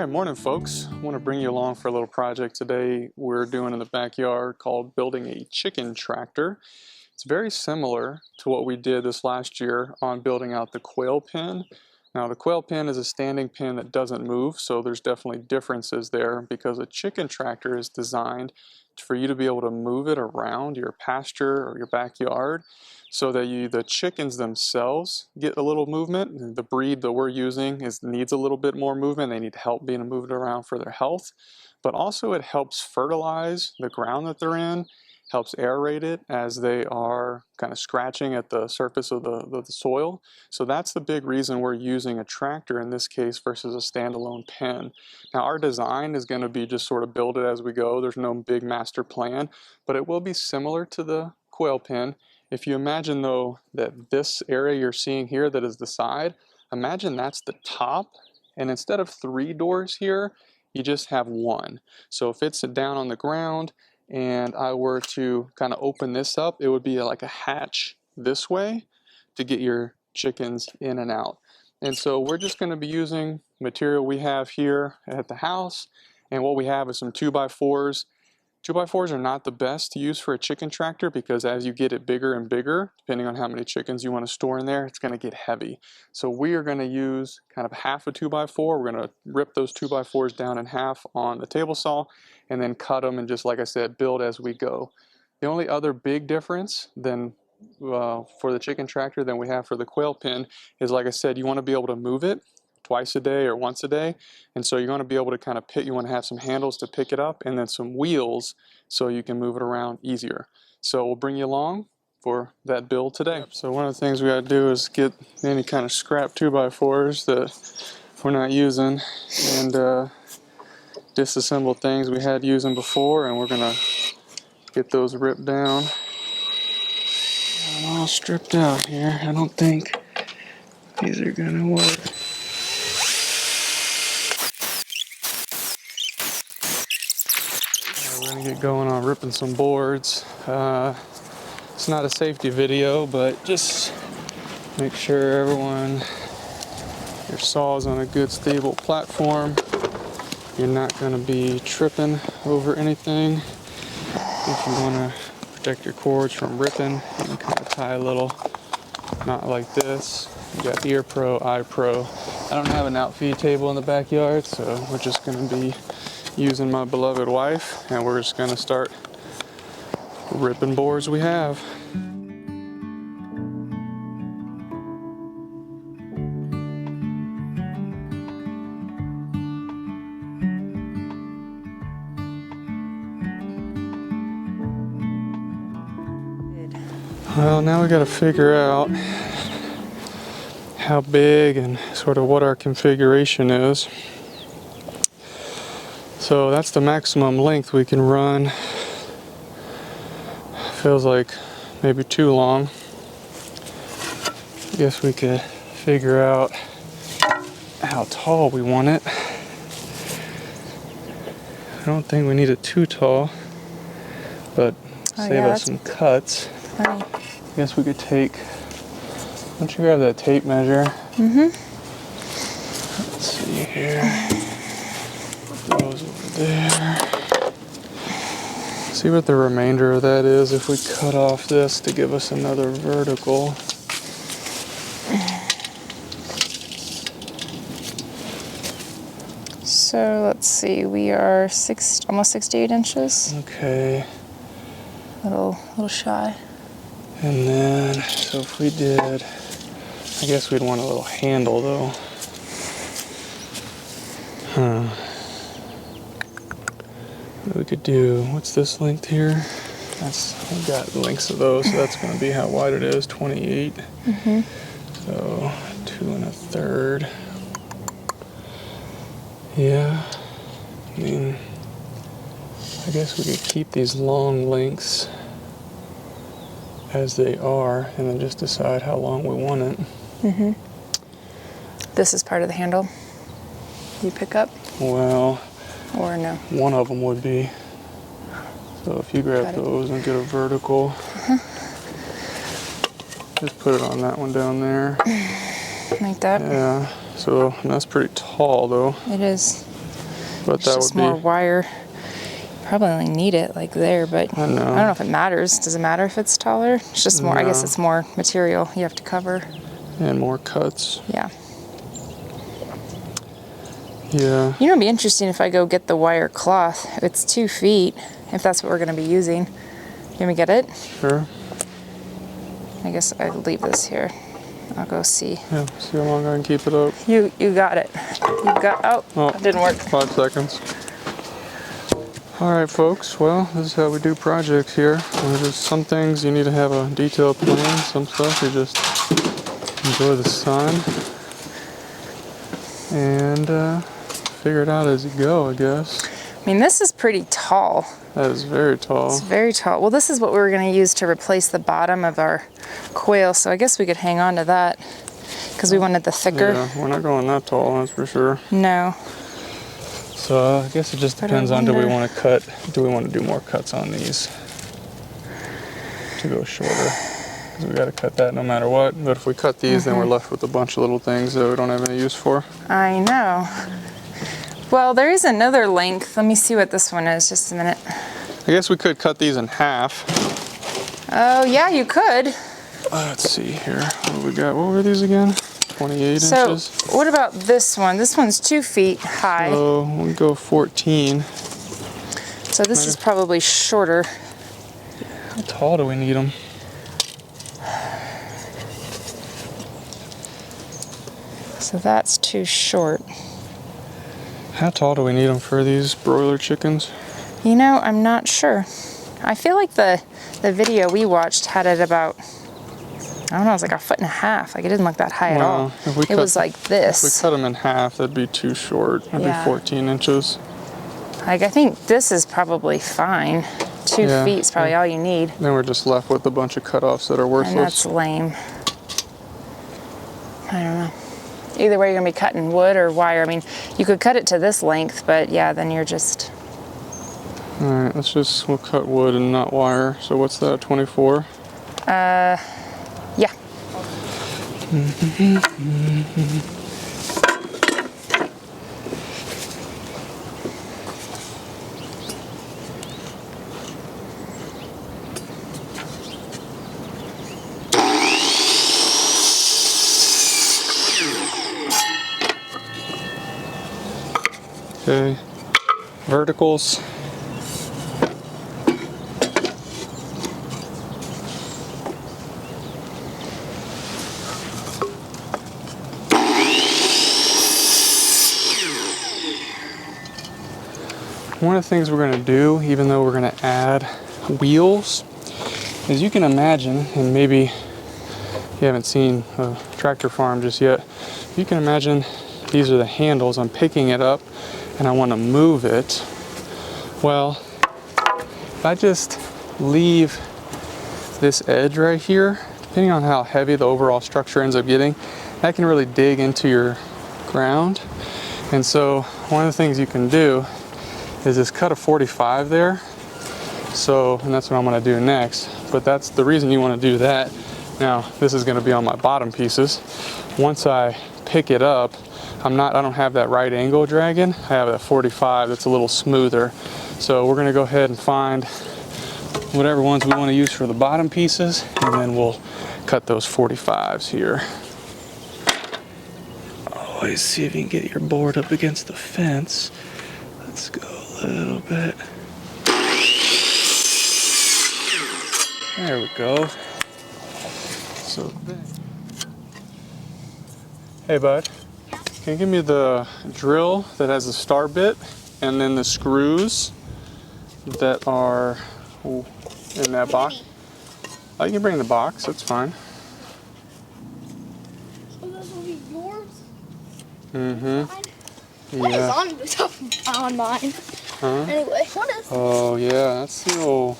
Morning folks. I want to bring you along for a little project today we're doing in the backyard called building a chicken tractor. It's very similar to what we did this last year on building out the quail pen. Now the quail pen is a standing pen that doesn't move, so there's definitely differences there because a chicken tractor is designed for you to be able to move it around your pasture or your backyard so that the chickens themselves get a little movement. The breed that we're using needs a little bit more movement. They need help being moved around for their health, but also it helps fertilize the ground that they're in, helps aerate it as they are kind of scratching at the surface of the soil. So that's the big reason we're using a tractor in this case versus a standalone pen. Now our design is going to be just sort of build it as we go. There's no big master plan, but it will be similar to the quail pen. If you imagine though that this area you're seeing here that is the side, imagine that's the top, and instead of 3 doors here, you just have 1. So if it's down on the ground and I were to kind of open this up, it would be like a hatch this way to get your chickens in and out. And so we're just going to be using material we have here at the house, and what we have is some 2x4s. 2x4s are not the best to use for a chicken tractor because as you get it bigger and bigger, depending on how many chickens you want to store in there, it's going to get heavy. So we are going to use kind of half a 2x4. We're going to rip those 2x4s down in half on the table saw and then cut them and just, like I said, build as we go. The only other big difference than for the chicken tractor than we have for the quail pen is, like I said, you want to be able to move it twice a day or once a day, and so you're going to be able to kind of pick, you want to have some handles to pick it up and then some wheels so you can move it around easier. So we'll bring you along for that build today. So one of the things we got to do is get any kind of scrap 2x4s that we're not using and disassemble things we had using before, and we're going to get those ripped down. I'm all stripped out here. I don't think these are going to work. We're going to get going on ripping some boards. It's not a safety video, but just make sure your saw's on a good stable platform. You're not going to be tripping over anything. If you want to protect your cords from ripping, you can kind of tie a little knot like this. You got ear pro, eye pro. I don't have an outfeed table in the backyard, so we're just going to be using my beloved wife, and we're just going to start ripping boards we have. Well, now we got to figure out how big and sort of what our configuration is. So that's the maximum length we can run. Feels like maybe too long. I guess we could figure out how tall we want it. I don't think we need it too tall, but save us some cuts. Funny. I guess we could take, why don't you grab that tape measure? Let's see here. Put those over there. See what the remainder of that is if we cut off this to give us another vertical. So let's see, we are almost 68 inches. Okay. A little shy. And then, so if we did, I guess we'd want a little handle though. We could do, what's this length here? We've got lengths of those, so that's going to be how wide it is, 28. So 2 1/3. Yeah, I mean, I guess we could keep these long lengths as they are and then just decide how long we want it. This is part of the handle you pick up? Well, or no? One of them would be. So if you grab those and get a vertical, just put it on that one down there. Like that? Yeah. So that's pretty tall though. It is. But It's that just would more be wire. Probably only need it like there, but I know. I don't know if it matters. Does it matter if it's taller? It's just more, I guess No. it's more material you have to cover. And more cuts. Yeah. Yeah. You know, it'd be interesting if I go get the wire cloth. It's 2 feet, if that's what we're going to be using. You want me to get it? Sure. I guess I'll leave this here. I'll go see. Yeah, see how long I can keep it up. You got it. You got, Oh, it didn't work. 5 seconds. All right, folks. Well, this is how we do projects here. There's some things you need to have a detailed plan. Some stuff you just enjoy the sun and figure it out as you go, I guess. I mean, this is pretty tall. That is very tall. It's very tall. Well, this is what we were going to use to replace the bottom of our quail, so I guess we could hang on to that because we wanted the thicker. Yeah, we're not going that tall, that's for sure. No. So I guess it just depends on, do we want to do more cuts on these to go shorter? Because we got to cut that no matter what. But if we cut these, then we're left with a bunch of little things that we don't have any use for. I know. Well, there is another length. Let me see what this one is. Just a minute. I guess we could cut these in half. Oh, yeah, you could. Let's see here. What do we got? What were these again? 28 So, inches? what about this one? This one's 2 feet high. So we'll go 14. So this is probably shorter. How tall do we need them? So that's too short. How tall do we need them for these broiler chickens? You know, I'm not sure. I feel like the video we watched had it about, I don't know, it was like 1.5 feet. Like it didn't look that high at all. It was like this. If we cut them in half, that'd be too short. That'd be 14 inches. Like I think this is probably fine. 2 feet is probably all you need. Then we're just left with a bunch of cutoffs that are worthless. And that's lame. I don't know. Either way, you're gonna be cutting wood or wire. I mean, you could cut it to this length, but yeah, then you're just. All right, we'll cut wood and not wire. So what's that, 24? Yeah. Okay, verticals. One of the things we're going to do, even though we're going to add wheels, is you can imagine, and maybe you haven't seen a tractor farm just yet, you can imagine these are the handles. I'm picking it up and I want to move it. Well, if I just leave this edge right here, depending on how heavy the overall structure ends up getting, that can really dig into your ground. And so one of the things you can do is just cut a 45 there. So, and that's what I'm going to do next. But that's the reason you want to do that. Now, this is going to be on my bottom pieces. Once I pick it up, I don't have that right angle dragging. I have a 45 that's a little smoother. So we're going to go ahead and find whatever ones we want to use for the bottom pieces, and then we'll cut those 45s here. Always see if you can get your board up against the fence. Let's go a little bit. There we go. So then, hey bud, can you give me the drill that has the star bit and then the screws that are in that box? Oh, you can bring the box, that's fine. So those will be yours? Mm-hmm. What is on the top on mine? Huh? Anyway, what is? Oh yeah, that's the old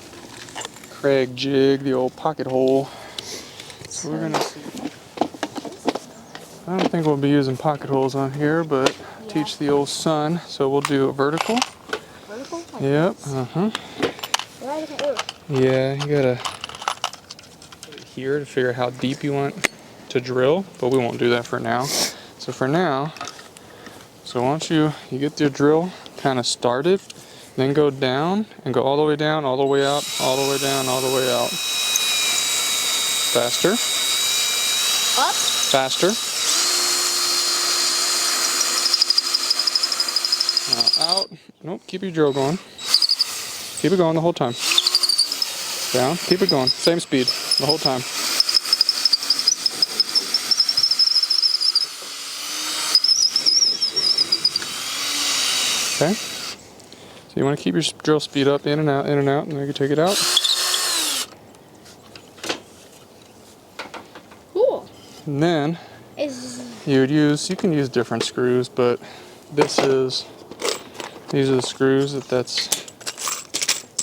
Craig jig, the old pocket hole. So we're gonna see. I don't think we'll be using pocket holes on here, but teach the old son. So we'll do a vertical. Vertical? Like Yep. this? Uh-huh. Right, okay, look. Yeah, you gotta put it here to figure out how deep you want to drill, but we won't do that for now. So for now, so why don't you get your drill, kind of start it, then go down and go all the way down, all the way out, all the way down, all the way out. Faster. Up. Faster. Now out. Nope, keep your drill going. Keep it going the whole time. Down, keep it going. Same speed the whole time. Okay. So you want to keep your drill speed up, in and out, and then you can take it out. Cool. And then you can use different screws, but these are the screws that's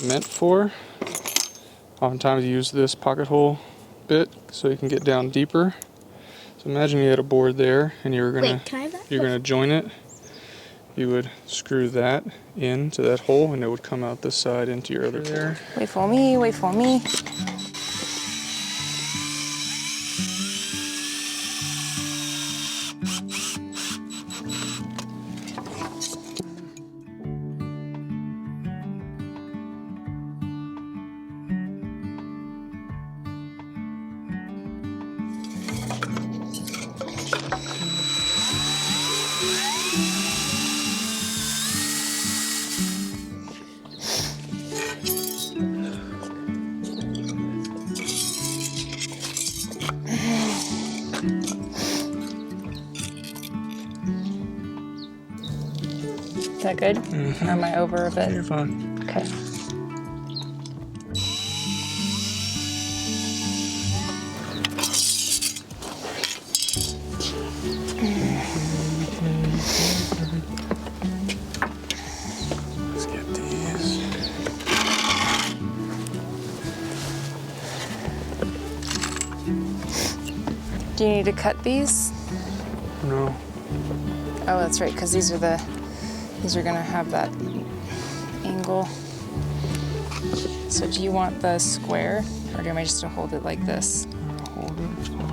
meant for. Oftentimes you use this pocket hole bit so you can get down deeper. So imagine you had a board there and you're gonna join it. You would screw that into that hole and it would come out this side into your other there. Wait for me, wait for me. Is that good? Or am I over a bit? You're fine. Okay. Let's get these. Do you need to cut these? No. Oh, that's right, because these are gonna have that angle. So do you want the square, or do you want me just to hold it like this? Hold it. It's fine.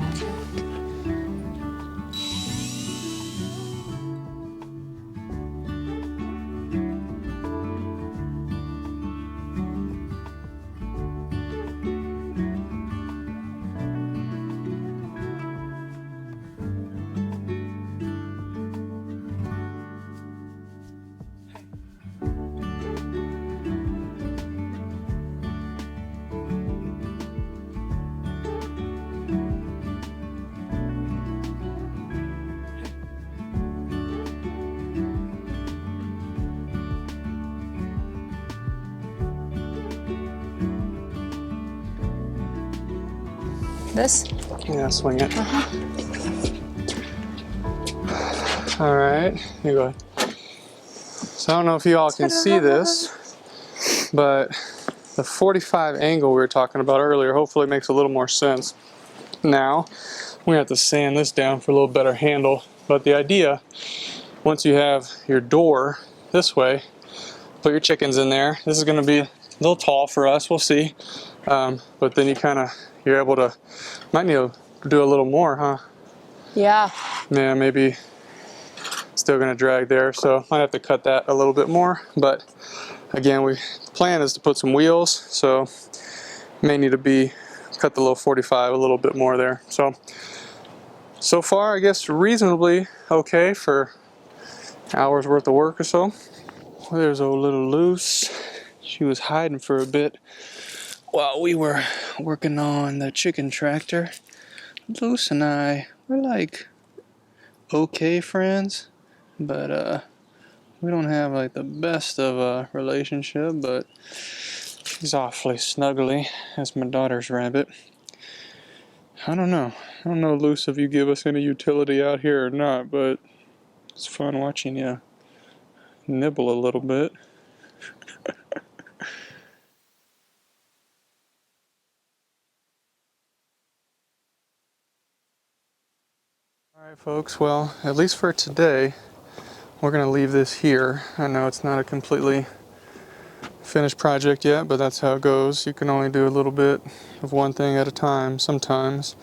This? Yeah, swing it. All right, you go ahead. So I don't know if you all can see this, but the 45 angle we were talking about earlier hopefully makes a little more sense. Now, we have to sand this down for a little better handle, but the idea, once you have your door this way, put your chickens in there. This is going to be a little tall for us, we'll see. But then you're able to, might need to do a little more, huh? Yeah. Yeah, maybe still gonna drag there, so might have to cut that a little bit more. But again, the plan is to put some wheels, so may need to cut the little 45 a little bit more there. So far, I guess reasonably okay for hours worth of work or so. Well, there's old little Luce. She was hiding for a bit while we were working on the chicken tractor. Luce and I, we're like okay friends, but we don't have like the best of a relationship, but she's awfully snuggly as my daughter's rabbit. I don't know, Luce, if you give us any utility out here or not, but it's fun watching you nibble a little bit. Alright folks, well, at least for today, we're going to leave this here. I know it's not a completely finished project yet, but that's how it goes. You can only do a little bit of one thing at a time sometimes.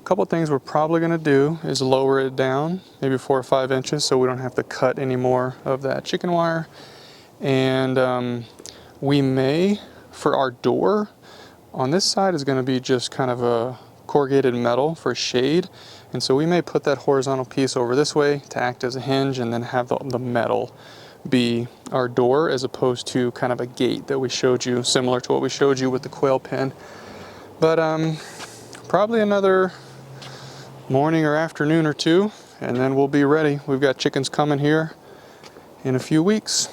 couple things we're probably going to do is lower it down maybe 4 or 5 inches so we don't have to cut any more of that chicken wire. And we may, for our door, on this side is going to be just kind of a corrugated metal for shade, and so we may put that horizontal piece over this way to act as a hinge and then have the metal be our door as opposed to kind of a gate that we showed you, similar to what we showed you with the quail pen. But probably another morning or afternoon or two, and then we'll be ready. We've got chickens coming here in a few weeks.